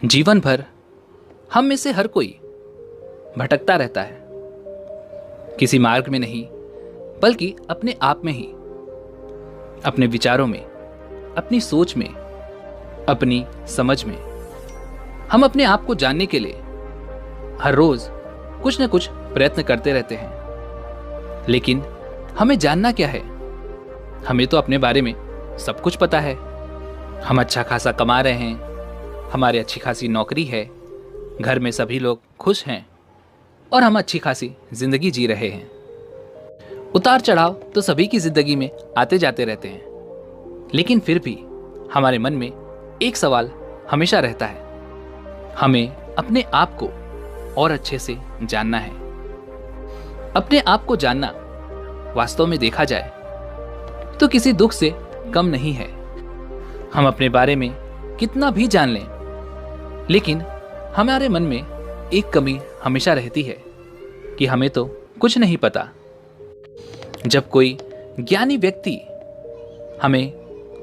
जीवन भर हम में से हर कोई भटकता रहता है, किसी मार्ग में नहीं बल्कि अपने आप में ही, अपने विचारों में, अपनी सोच में, अपनी समझ में। हम अपने आप को जानने के लिए हर रोज कुछ न कुछ प्रयत्न करते रहते हैं, लेकिन हमें जानना क्या है? हमें तो अपने बारे में सब कुछ पता है। हम अच्छा खासा कमा रहे हैं, हमारी अच्छी खासी नौकरी है, घर में सभी लोग खुश हैं और हम अच्छी खासी जिंदगी जी रहे हैं। उतार चढ़ाव तो सभी की जिंदगी में आते जाते रहते हैं, लेकिन फिर भी हमारे मन में एक सवाल हमेशा रहता है। हमें अपने आप को और अच्छे से जानना है। अपने आप को जानना वास्तव में देखा जाए तो किसी दुख से कम नहीं है। हम अपने बारे में कितना भी जान लें, लेकिन हमारे मन में एक कमी हमेशा रहती है कि हमें तो कुछ नहीं पता। जब कोई ज्ञानी व्यक्ति हमें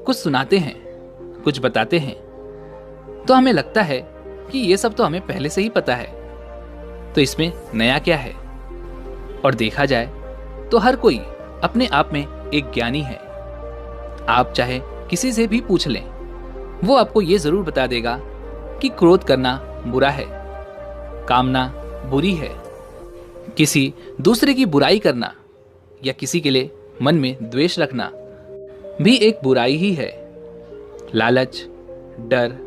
कुछ सुनाते हैं, कुछ बताते हैं, तो हमें लगता है कि ये सब तो हमें पहले से ही पता है, तो इसमें नया क्या है? और देखा जाए तो हर कोई अपने आप में एक ज्ञानी है। आप चाहे किसी से भी पूछ लें, वो आपको ये जरूर बता देगा कि क्रोध करना बुरा है, कामना बुरी है, किसी दूसरे की बुराई करना या किसी के लिए मन में द्वेष रखना भी एक बुराई ही है। लालच, डर,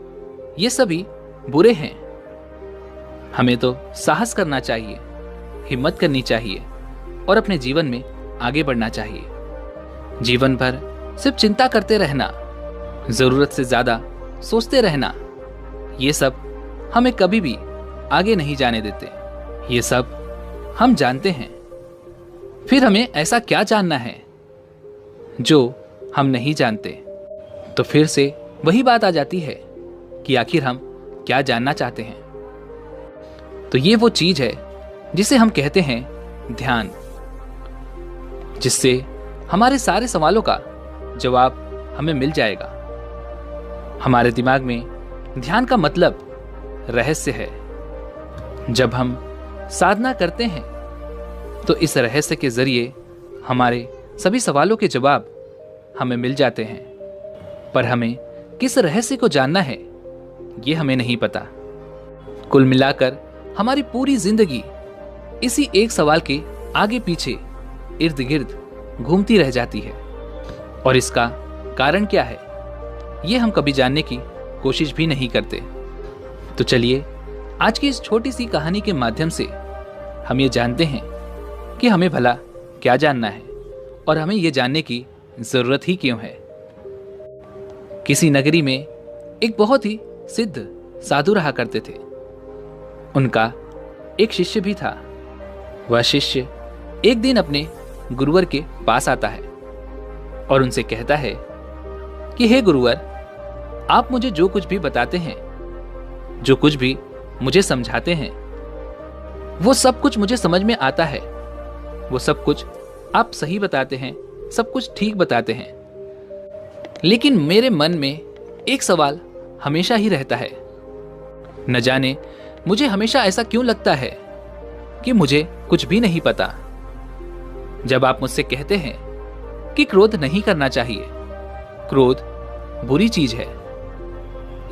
ये सभी बुरे हैं। हमें तो साहस करना चाहिए, हिम्मत करनी चाहिए और अपने जीवन में आगे बढ़ना चाहिए। जीवन भर सिर्फ चिंता करते रहना, जरूरत से ज्यादा सोचते रहना, ये सब हमें कभी भी आगे नहीं जाने देते। ये सब हम जानते हैं, फिर हमें ऐसा क्या जानना है जो हम नहीं जानते? तो फिर से वही बात आ जाती है कि आखिर हम क्या जानना चाहते हैं। तो ये वो चीज है जिसे हम कहते हैं ध्यान, जिससे हमारे सारे सवालों का जवाब हमें मिल जाएगा। हमारे दिमाग में ध्यान का मतलब रहस्य है। जब हम साधना करते हैं तो इस रहस्य के जरिए हमारे सभी सवालों के जवाब हमें मिल जाते हैं, पर हमें किस रहस्य को जानना है ये हमें नहीं पता। कुल मिलाकर हमारी पूरी जिंदगी इसी एक सवाल के आगे पीछे इर्द गिर्द घूमती रह जाती है, और इसका कारण क्या है ये हम कभी जानने की कोशिश भी नहीं करते। तो चलिए आज की इस छोटी सी कहानी के माध्यम से हम ये जानते हैं कि हमें भला क्या जानना है और हमें ये जानने की जरूरत ही क्यों है। किसी नगरी में एक बहुत ही सिद्ध साधु रहा करते थे। उनका एक शिष्य भी था। वह शिष्य एक दिन अपने गुरुवर के पास आता है और उनसे कहता है कि हे गुरुवर, आप मुझे जो कुछ भी बताते हैं, जो कुछ भी मुझे समझाते हैं, वो सब कुछ मुझे समझ में आता है। वो सब कुछ आप सही बताते हैं, सब कुछ ठीक बताते हैं, लेकिन मेरे मन में एक सवाल हमेशा ही रहता है। न जाने मुझे हमेशा ऐसा क्यों लगता है कि मुझे कुछ भी नहीं पता। जब आप मुझसे कहते हैं कि क्रोध नहीं करना चाहिए, क्रोध बुरी चीज है,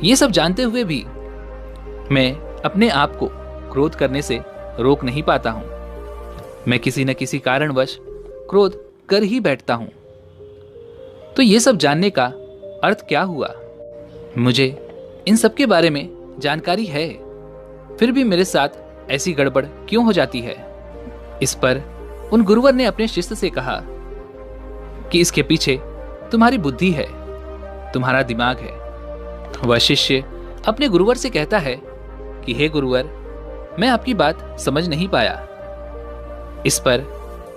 ये सब जानते हुए भी मैं अपने आप को क्रोध करने से रोक नहीं पाता हूं। मैं किसी न किसी कारणवश क्रोध कर ही बैठता हूं। तो ये सब जानने का अर्थ क्या हुआ? मुझे इन सब के बारे में जानकारी है, फिर भी मेरे साथ ऐसी गड़बड़ क्यों हो जाती है? इस पर उन गुरुवर ने अपने शिष्य से कहा कि इसके पीछे तुम्हारी बुद्धि है, तुम्हारा दिमाग है। वह शिष्य अपने गुरुवर से कहता है कि हे गुरुवर, मैं आपकी बात समझ नहीं पाया। इस पर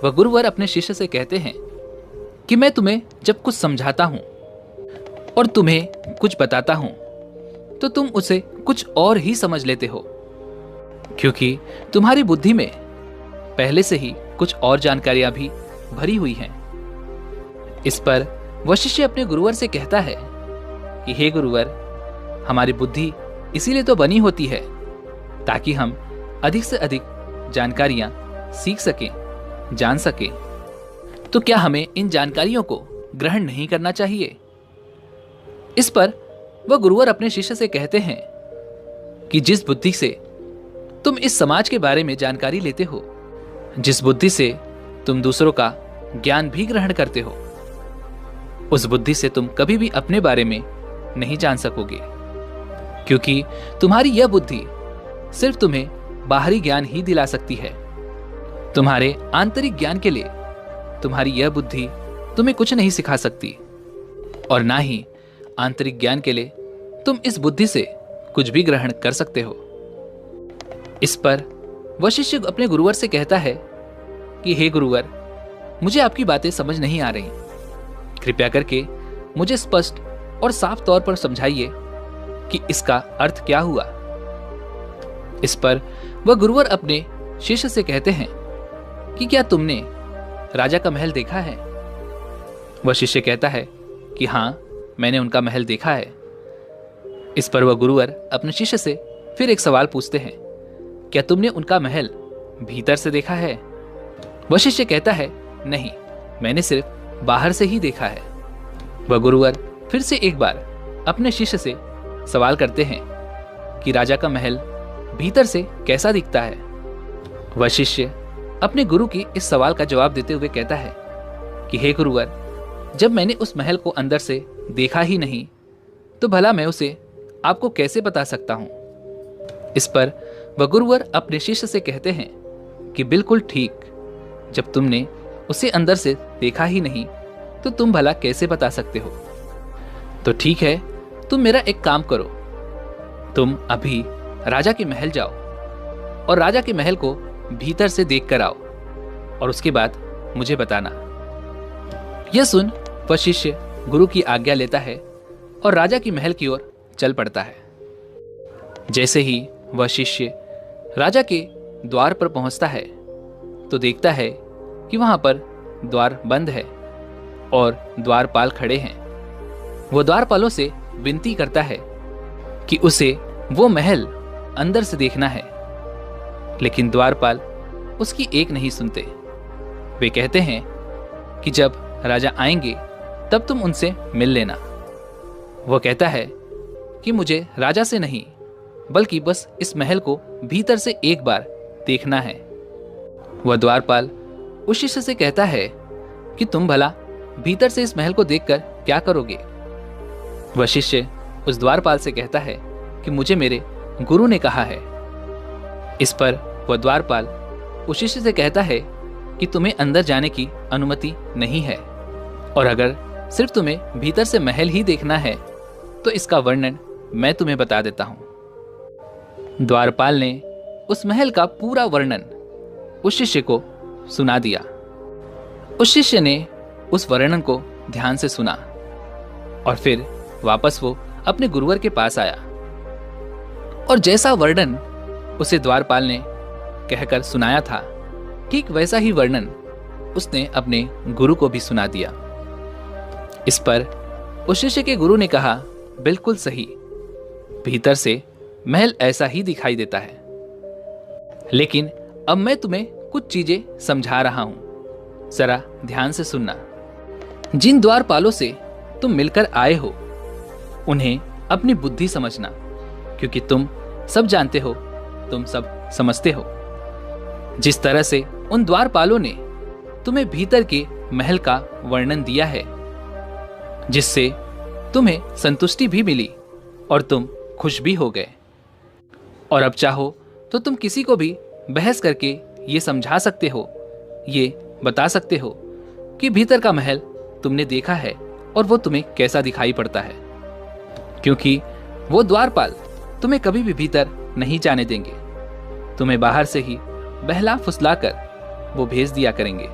वह गुरुवर अपने शिष्य से कहते हैं कि मैं तुम्हें जब कुछ समझाता हूं और तुम्हें कुछ बताता हूं तो तुम उसे कुछ और ही समझ लेते हो, क्योंकि तुम्हारी बुद्धि में पहले से ही कुछ और जानकारियां भी भरी हुई हैं। इस पर वह शिष्य अपने गुरुवर से कहता है कि हे गुरुवर, हमारी बुद्धि इसीलिए तो बनी होती है, ताकि हम अधिक से अधिक जानकारियां सीख सकें, जान सकें। तो क्या हमें इन जानकारियों को ग्रहण नहीं करना चाहिए? इस पर वह गुरुवर अपने शिष्य से कहते हैं कि जिस बुद्धि से तुम इस समाज के बारे में जानकारी लेते हो, जिस बुद्धि से तुम दूसरों का ज्ञान भी ग्रहण करते हो, उस बुद्धि से तुम कभी भी अपने बारे में नहीं जान सकोगे, क्योंकि तुम्हारी यह बुद्धि सिर्फ तुम्हें बाहरी ज्ञान ही दिला सकती है। तुम्हारे आंतरिक ज्ञान के लिए तुम्हारी यह बुद्धि तुम्हें कुछ नहीं सिखा सकती, और ना ही आंतरिक ज्ञान के लिए तुम इस बुद्धि से कुछ भी ग्रहण कर सकते हो। इस पर वह शिष्य अपने गुरुवर से कहता है कि हे गुरुवर, मुझे आपकी बातें समझ नहीं आ रही, कृपया करके मुझे स्पष्ट और साफ तौर पर समझाइए कि इसका अर्थ क्या हुआ। इस पर वह गुरुवर अपने शिष्य से कहते हैं कि क्या तुमने राजा का महल देखा है? वह शिष्य कहता है कि हाँ, मैंने उनका महल देखा है। इस पर वह गुरुवर अपने शिष्य से फिर एक सवाल पूछते हैं, क्या तुमने उनका महल भीतर से देखा है? वह शिष्य कहता है, नहीं, मैंने सिर्फ बाहर से ही देखा है। वह गुरुवर फिर से एक बार अपने शिष्य से सवाल करते हैं कि राजा का महल भीतर से कैसा दिखता है? वह शिष्य अपने गुरु की इस सवाल का जवाब देते हुए कहता है कि हे गुरुवर, जब मैंने उस महल को अंदर से देखा ही नहीं, तो भला मैं उसे आपको कैसे बता सकता हूं? इस पर वह गुरुवर अपने शिष्य से कहते हैं कि बिल्कुल ठीक, जब तुमने उसे अंदर से देखा ही नहीं, तो तुम भला कैसे बता सकते हो? तो ठीक है, तुम मेरा एक काम करो, तुम अभी राजा के महल जाओ और राजा के महल को भीतर से देख कर आओ, और उसके बाद मुझे बताना। यह सुन वह शिष्य गुरु की आज्ञा लेता है और राजा की महल की ओर चल पड़ता है। जैसे ही वह शिष्य राजा के द्वार पर पहुंचता है, तो देखता है कि वहां पर द्वार बंद है और द्वारपाल खड़े हैं। वह द्वारपालों से विनती करता है कि उसे वो महल अंदर से देखना है, लेकिन द्वारपाल उसकी एक नहीं सुनते। वे कहते हैं कि जब राजा आएंगे तब तुम उनसे मिल लेना। वह कहता है कि मुझे राजा से नहीं, बल्कि बस इस महल को भीतर से एक बार देखना है। वह द्वारपाल उस शिष्य से कहता है कि तुम भला भीतर से इस महल को देखकर क्या करोगे? वह शिष्य उस द्वारपाल से कहता है कि मुझे मेरे गुरु ने कहा है। इस पर वह द्वारपाल उस शिष्य से कहता है कि तुम्हें अंदर जाने की अनुमति नहीं है, और अगर सिर्फ तुम्हें भीतर से महल ही देखना है तो इसका वर्णन मैं तुम्हें बता देता हूं। द्वारपाल ने उस महल का पूरा वर्णन उस शिष्य को सुना दिया। उस शिष्य ने उस वर्णन को ध्यान से सुना और फिर वापस वो अपने गुरुवर के पास आया, और जैसा वर्णन उसे द्वारपाल ने कहकर सुनाया था, ठीक वैसा ही वर्णन उसने अपने गुरु को भी सुना दिया। इस पर उस शिष्य के गुरु ने कहा, बिल्कुल सही, भीतर से महल ऐसा ही दिखाई देता है, लेकिन अब मैं तुम्हें कुछ चीजें समझा रहा हूं, जरा ध्यान से सुनना। जिन द्वारपालों से तुम मिलकर आए हो, उन्हें अपनी बुद्धि समझना, क्योंकि तुम सब जानते हो, तुम सब समझते हो। जिस तरह से उन द्वारपालों ने तुम्हें भीतर के महल का वर्णन दिया है, जिससे तुम्हें संतुष्टि भी मिली और तुम खुश भी हो गए, और अब चाहो तो तुम किसी को भी बहस करके ये समझा सकते हो, ये बता सकते हो कि भीतर का महल तुमने देखा है और वो तुम्हें कैसा दिखाई पड़ता है, क्योंकि वो द्वारपाल तुम्हें कभी भी भीतर नहीं जाने देंगे। तुम्हें बाहर से ही बहला फुसला कर वो भेज दिया करेंगे।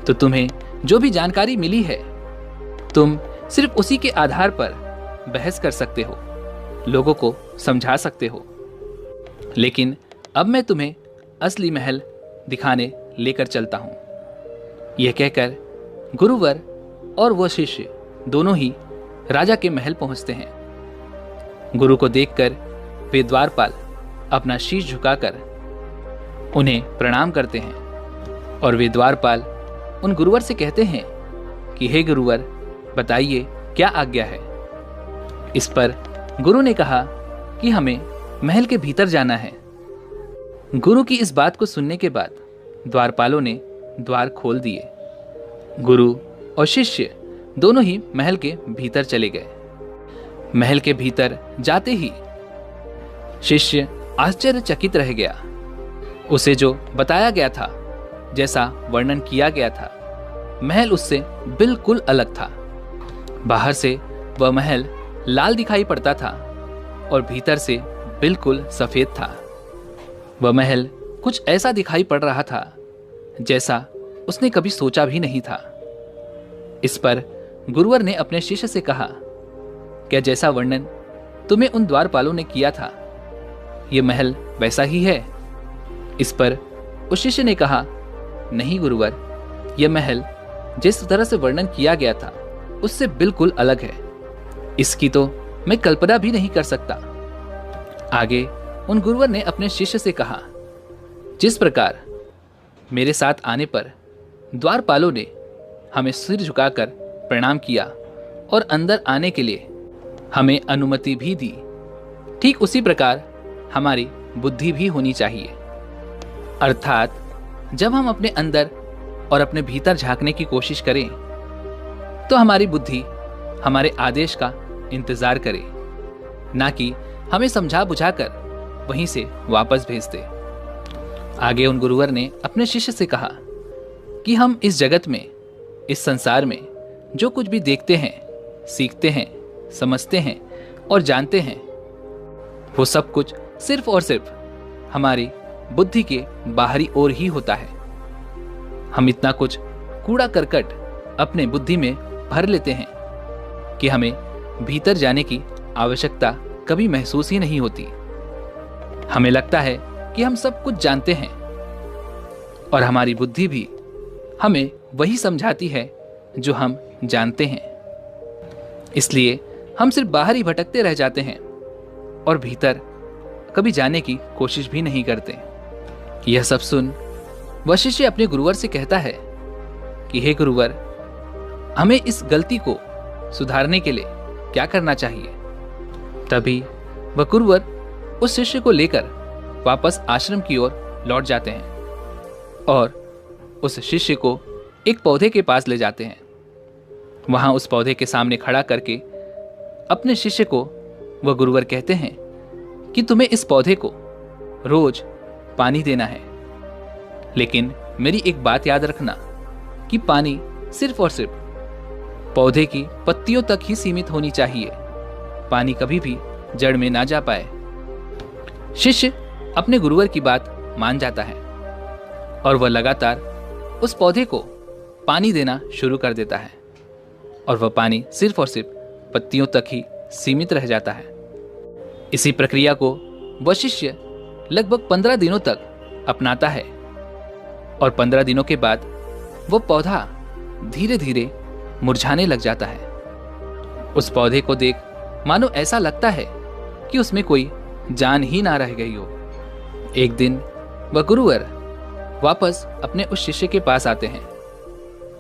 तो तुम्हें जो भी जानकारी मिली है, तुम सिर्फ उसी के आधार पर बहस कर सकते हो, लोगों को समझा सकते हो। लेकिन अब मैं तुम्हें असली महल दिखाने लेकर चलता हूं। यह कहकर गुरुवर और वह शिष्य दोनों ही राजा के महल पहुंचते हैं। गुरु को देखकर वे द्वारपाल अपना शीश झुकाकर उन्हें प्रणाम करते हैं और वे द्वारपाल उन गुरुवर से कहते हैं कि हे गुरुवर, बताइए क्या आज्ञा है। इस पर गुरु ने कहा कि हमें महल के भीतर जाना है। गुरु की इस बात को सुनने के बाद द्वारपालों ने द्वार खोल दिए। गुरु और शिष्य दोनों ही महल के भीतर चले गए। महल के भीतर जाते ही शिष्य आश्चर्यचकित रह गया। उसे जो बताया गया था, जैसा वर्णन किया गया था, महल उससे बिल्कुल अलग था। बाहर से वह महल लाल दिखाई पड़ता था और भीतर से बिल्कुल सफेद था। वह महल कुछ ऐसा दिखाई पड़ रहा था जैसा उसने कभी सोचा भी नहीं था। इस पर गुरुवर ने अपने शिष्य से कहा, क्या जैसा वर्णन तुम्हें उन द्वारपालों ने किया था, यह महल वैसा ही है? इस पर उस शिष्य ने कहा, नहीं गुरुवर, यह महल जिस तरह से वर्णन किया गया था उससे बिल्कुल अलग है। इसकी तो मैं कल्पना भी नहीं कर सकता। आगे उन गुरुवर ने अपने शिष्य से कहा, जिस प्रकार मेरे साथ आने पर द्वारपालों ने हमें सिर झुकाकर प्रणाम किया और अंदर आने के लिए हमें अनुमति भी दी, ठीक उसी प्रकार हमारी बुद्धि भी होनी चाहिए। अर्थात जब हम अपने अंदर और अपने भीतर झांकने की कोशिश करें तो हमारी बुद्धि हमारे आदेश का इंतजार करे, ना कि हमें समझा बुझाकर वहीं से वापस भेज दे। आगे उन गुरुवर ने अपने शिष्य से कहा कि हम इस जगत में, इस संसार में जो कुछ भी देखते हैं, सीखते हैं, समझते हैं और जानते हैं, वो सब कुछ सिर्फ और सिर्फ हमारी बुद्धि के बाहरी ओर ही होता है। हम इतना कुछ कूड़ा करकट अपने बुद्धि में भर लेते हैं कि हमें भीतर जाने की आवश्यकता कभी महसूस ही नहीं होती। हमें लगता है कि हम सब कुछ जानते हैं और हमारी बुद्धि भी हमें वही समझाती है जो हम जानते हैं। इसलिए हम सिर्फ बाहर ही भटकते रह जाते हैं और भीतर कभी जाने की कोशिश भी नहीं करते। यह सब सुन वह शिष्य अपने गुरुवर से कहता है कि हे गुरुवर, हमें इस गलती को सुधारने के लिए क्या करना चाहिए? तभी वह गुरुवर उस शिष्य को लेकर वापस आश्रम की ओर लौट जाते हैं और उस शिष्य को एक पौधे के पास ले जाते हैं। वहां उस पौधे के सामने खड़ा करके अपने शिष्य को वह गुरुवर कहते हैं कि तुम्हें इस पौधे को रोज पानी देना है, लेकिन मेरी एक बात याद रखना कि पानी सिर्फ और सिर्फ पौधे की पत्तियों तक ही सीमित होनी चाहिए। पानी कभी भी जड़ में ना जा पाए। शिष्य अपने गुरुवर की बात मान जाता है और वह लगातार उस पौधे को पानी देना शुरू कर देता है और वह पानी सिर्फ और सिर्फ पत्तियों तक ही सीमित रह जाता है। इसी प्रक्रिया को वह शिष्य लगभग 15 दिनों तक अपनाता है और 15 दिनों के बाद वह पौधा धीरे धीरे मुरझाने लग जाता है। उस पौधे को देख मानो ऐसा लगता है कि उसमें कोई जान ही ना रह गई हो। एक दिन वह गुरुवर वापस अपने उस शिष्य के पास आते हैं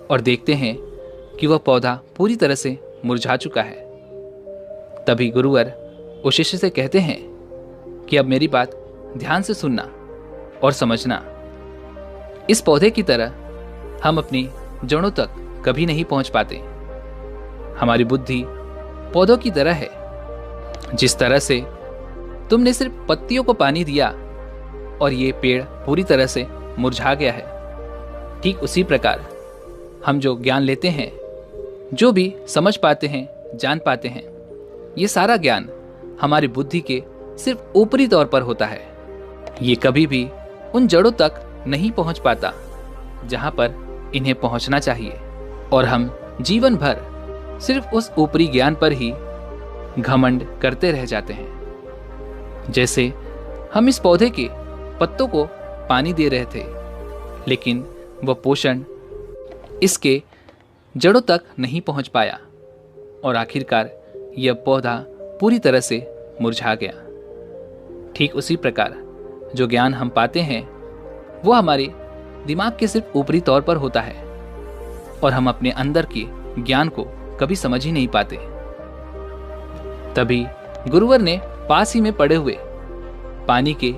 और देखते हैं कि वह पौधा पूरी तरह से मुरझा चुका है। तभी गुरुवर उस शिष्य से कहते हैं कि अब मेरी बात ध्यान से सुनना और समझना। इस पौधे की तरह हम अपनी जड़ों तक कभी नहीं पहुंच पाते। हमारी बुद्धि पौधों की तरह है। जिस तरह से तुमने सिर्फ पत्तियों को पानी दिया और ये पेड़ पूरी तरह से मुरझा गया है, ठीक उसी प्रकार हम जो ज्ञान लेते हैं, जो भी समझ पाते हैं, जान पाते हैं, ये सारा ज्ञान हमारी बुद्धि के सिर्फ ऊपरी तौर पर होता है। ये कभी भी उन जड़ों तक नहीं पहुंच पाता जहां पर इन्हें पहुंचना चाहिए और हम जीवन भर सिर्फ उस ऊपरी ज्ञान पर ही घमंड करते रह जाते हैं। जैसे हम इस पौधे के पत्तों को पानी दे रहे थे, लेकिन वह पोषण इसके जड़ों तक नहीं पहुंच पाया और आखिरकार यह पौधा पूरी तरह से मुरझा गया। ठीक उसी प्रकार जो ज्ञान हम पाते हैं वो हमारे दिमाग के सिर्फ ऊपरी तौर पर होता है और हम अपने अंदर के ज्ञान को कभी समझ ही नहीं पाते। तभी गुरुवर ने पास ही में पड़े हुए पानी के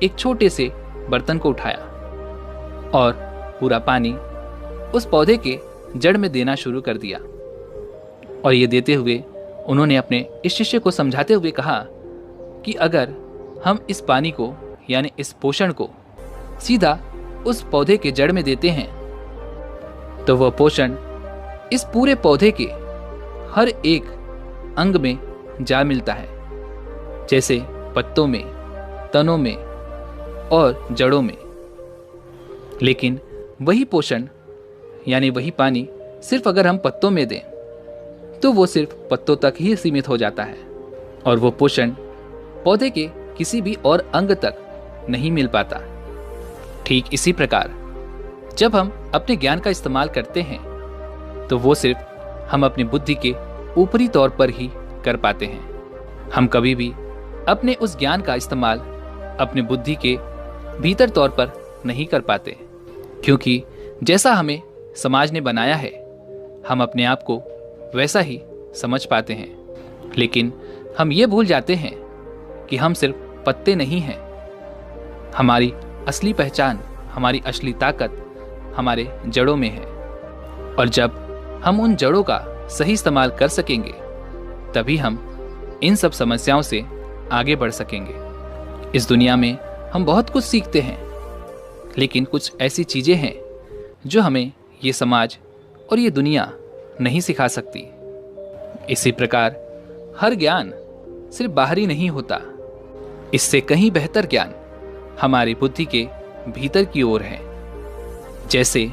एक छोटे से बर्तन को उठाया और पूरा पानी उस पौधे के जड़ में देना शुरू कर दिया। और ये देते हुए उन्होंने अपने इस शिष्य को समझाते हुए कहा कि अगर हम इस पानी को यानी इस पोषण को सीधा उस पौधे के जड़ में देते हैं तो वह पोषण इस पूरे पौधे के हर एक अंग में जा मिलता है, जैसे पत्तों में, तनों में और जड़ों में। लेकिन वही पोषण यानी वही पानी सिर्फ अगर हम पत्तों में दें तो वो सिर्फ पत्तों तक ही सीमित हो जाता है और वो पोषण पौधे के किसी भी और अंग तक नहीं मिल पाता। ठीक इसी प्रकार जब हम अपने ज्ञान का इस्तेमाल करते हैं तो वो सिर्फ हम अपनी बुद्धि के ऊपरी तौर पर ही कर पाते हैं। हम कभी भी अपने उस ज्ञान का इस्तेमाल अपनी बुद्धि के भीतर तौर पर नहीं कर पाते, क्योंकि जैसा हमें समाज ने बनाया है हम अपने आप को वैसा ही समझ पाते हैं। लेकिन हम ये भूल जाते हैं कि हम सिर्फ पत्ते नहीं हैं। हमारी असली पहचान, हमारी असली ताकत हमारे जड़ों में है। और जब हम उन जड़ों का सही इस्तेमाल कर सकेंगे तभी हम इन सब समस्याओं से आगे बढ़ सकेंगे। इस दुनिया में हम बहुत कुछ सीखते हैं, लेकिन कुछ ऐसी चीजें हैं जो हमें ये समाज और ये दुनिया नहीं सिखा सकती। इसी प्रकार हर ज्ञान सिर्फ बाहरी नहीं होता, इससे कहीं बेहतर ज्ञान हमारी बुद्धि के भीतर की ओर है। जैसे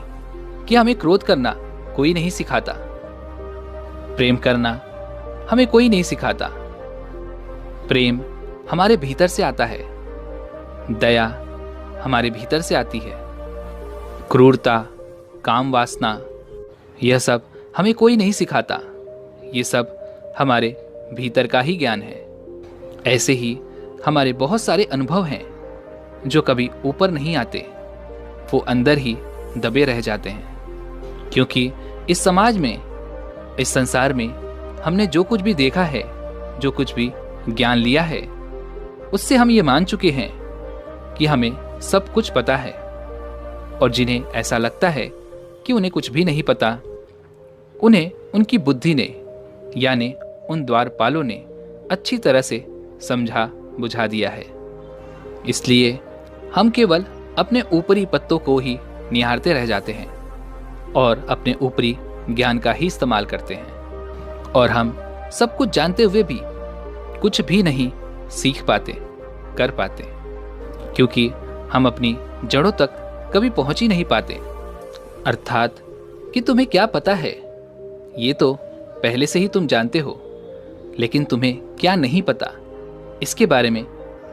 कि हमें क्रोध करना कोई नहीं सिखाता, प्रेम करना हमें कोई नहीं सिखाता। प्रेम हमारे भीतर से आता है, दया हमारे भीतर से आती है, क्रूरता, काम वासना यह सब हमें कोई नहीं सिखाता। ये सब हमारे भीतर का ही ज्ञान है। ऐसे ही हमारे बहुत सारे अनुभव हैं जो कभी ऊपर नहीं आते, वो अंदर ही दबे रह जाते हैं। क्योंकि इस समाज में, इस संसार में हमने जो कुछ भी देखा है, जो कुछ भी ज्ञान लिया है, उससे हम ये मान चुके हैं कि हमें सब कुछ पता है। और जिन्हें ऐसा लगता है कि उन्हें कुछ भी नहीं पता, उन्हें उनकी बुद्धि ने यानी उन द्वारपालों ने अच्छी तरह से समझा बुझा दिया है। इसलिए हम केवल अपने ऊपरी पत्तों को ही निहारते रह जाते हैं और अपने ऊपरी ज्ञान का ही इस्तेमाल करते हैं। और हम सब कुछ जानते हुए भी कुछ भी नहीं सीख पाते, कर पाते, क्योंकि हम अपनी जड़ों तक कभी पहुंच ही नहीं पाते। अर्थात कि तुम्हें क्या पता है ये तो पहले से ही तुम जानते हो, लेकिन तुम्हें क्या नहीं पता इसके बारे में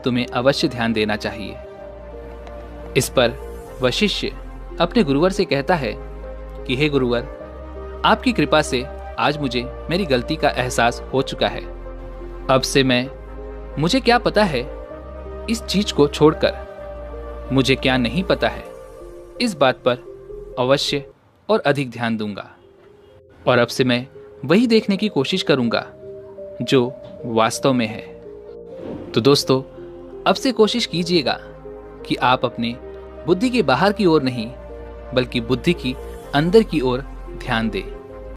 तुम्हें अवश्य ध्यान देना चाहिए। इस पर वह शिष्य अपने गुरुवर से कहता है कि हे गुरुवर, आपकी कृपा से आज मुझे मेरी गलती का एहसास हो चुका है। अब से मुझे क्या पता है इस चीज को छोड़कर मुझे क्या नहीं पता है, इस बात पर अवश्य और अधिक ध्यान दूंगा। और अब से मैं वही देखने की कोशिश करूंगा जो वास्तव में है। तो दोस्तों, अब से कोशिश कीजिएगा कि आप अपने बुद्धि के बाहर की ओर नहीं बल्कि बुद्धि की अंदर की ओर ध्यान दें।